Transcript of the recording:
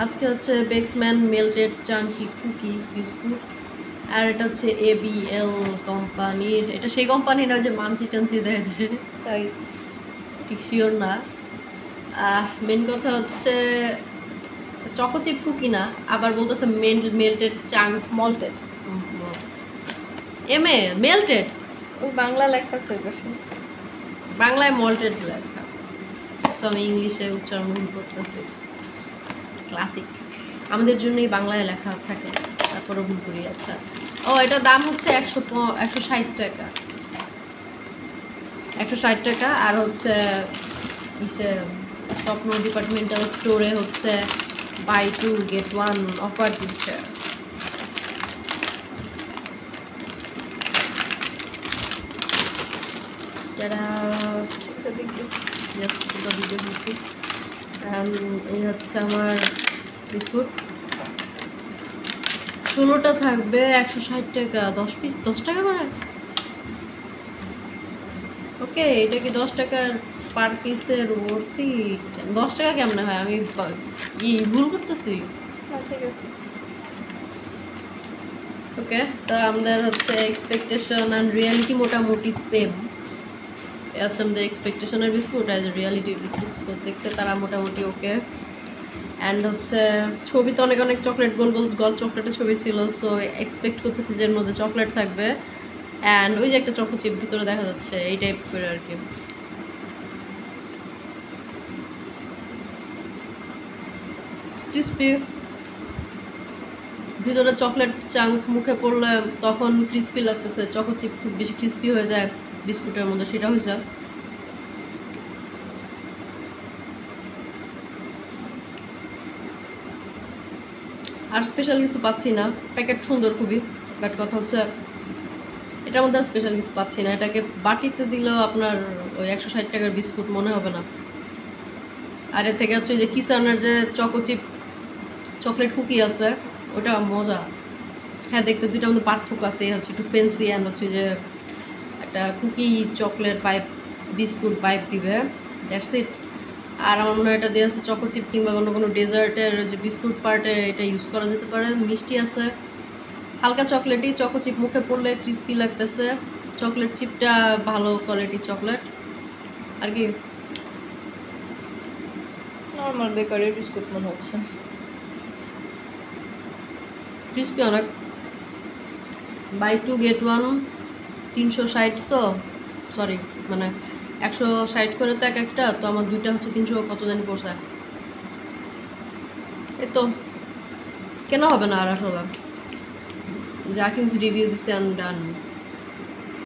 আজকে হচ্ছে বেক্সম্যান melted Chunky cookie biscuit, আর এটা হচ্ছে ABL কোম্পানির। এটা সেই কোম্পানি না যে মানচি টানচি দেয় যে, তাই ঠিক শিওর না। মেন কথা হচ্ছে চকোচিপ কুকি না, আবার বলতেছে মেল্টেড চাঙ্ক মল্টেড মেল্টেড। ওই বাংলা লেখা আছে পাশে, বাংলায় মল্টেড লেখা, আমি ইংলিশে উচ্চারণ ভুল করতেছি। ক্লাসিক, আমাদের জন্যই বাংলায় লেখা থাকে, তারপরে ভুল করি। আচ্ছা, ও এটার দাম হচ্ছে 160 টাকা, 160 টাকা। আর হচ্ছে ইসে স্বপ্ন ডিপার্টমেন্টাল স্টোরে হচ্ছে বাই 2 get 1 অফার দিচ্ছে। এই হচ্ছে আমার বিস্কুট, 16টা থাকবে 160 টাকা, 10 পিস 10 টাকা করে। ওকে, এটা কি 10 টাকার পার পিসের ভর্তি? 10 টাকা কেমনে হয়? আমি কি ভুল করতেছি? ঠিক আছে। ওকে, তো আমাদের হচ্ছে এক্সপেকটেশন অ্যান্ড রিয়ালিটি মোটামুটি সেম। আছে আমাদের এক্সপেকটেশনের বিস্কুট অ্যাজ রিয়ালিটির বিস্কুট, সো দেখতে তারা মোটামুটি ওকে। অ্যান্ড হচ্ছে ছবিতে অনেক অনেক চকলেট, গোল গোল গোল চকলেটের ছবি ছিল, সো এক্সপেক্ট করতেছি যে এর মধ্যে চকলেট থাকবে। অ্যান্ড ওই যে একটা চকো চিপ ভিতরে দেখা যাচ্ছে, এই টাইপ করে আর কি। ক্রিস্পি, ভিতরে চকলেট চাঙ্ক মুখে পড়লে তখন ক্রিস্পি লাগতেছে। চকো চিপ খুব বেশি ক্রিস্পি হয়ে যায় বিস্কুটের মধ্যে, সেটা হয়েছে। আর স্পেশাল কিছু পাচ্ছি না, প্যাকেট সুন্দর খুবই, বাট কথা হচ্ছে এটার মধ্যে স্পেশাল কিছু পাচ্ছি না। এটাকে বাটিতে দিলেও আপনার ওই 160 টাকার বিস্কুট মনে হবে না। আর এর থেকে হচ্ছে যে কিষানের যে চকোচিপ চকলেট কুকি আছে, ওটা মজা। হ্যাঁ, দেখতে দুইটার মধ্যে পার্থক্য আছে, হচ্ছে একটু ফ্যান্সি অ্যান্ড হচ্ছে যে একটা কুকি চকলেট পাইপ বিস্কুট পাইপ দিবে, দ্যাটস ইট। আর আমার মনে হয় এটা দিয়ে হচ্ছে চকোচিপ কিংবা অন্য কোনো ডেজার্টের যে বিস্কুট পার্টে এটা ইউজ করা যেতে পারে। মিষ্টি আছে, হালকা চকলেটই, চকোচিপ মুখে পড়লে ক্রিস্পি লাগতেছে। চকলেট চিপটা ভালো কোয়ালিটির চকলেট আর কি, নর্মাল বেকারির বিস্কুট মনে হচ্ছে। ক্রিস্পি অনেক। বাই 2 get 1 360, তো সরি মানে 160 করে তো এক একটা, তো আমার দুইটা হচ্ছে 300 কত জানি পড়ছে। এই তো কেন হবে না আর আসলে, যা কিনছি রিভিউ দিচ্ছি অ্যান্ড ডান।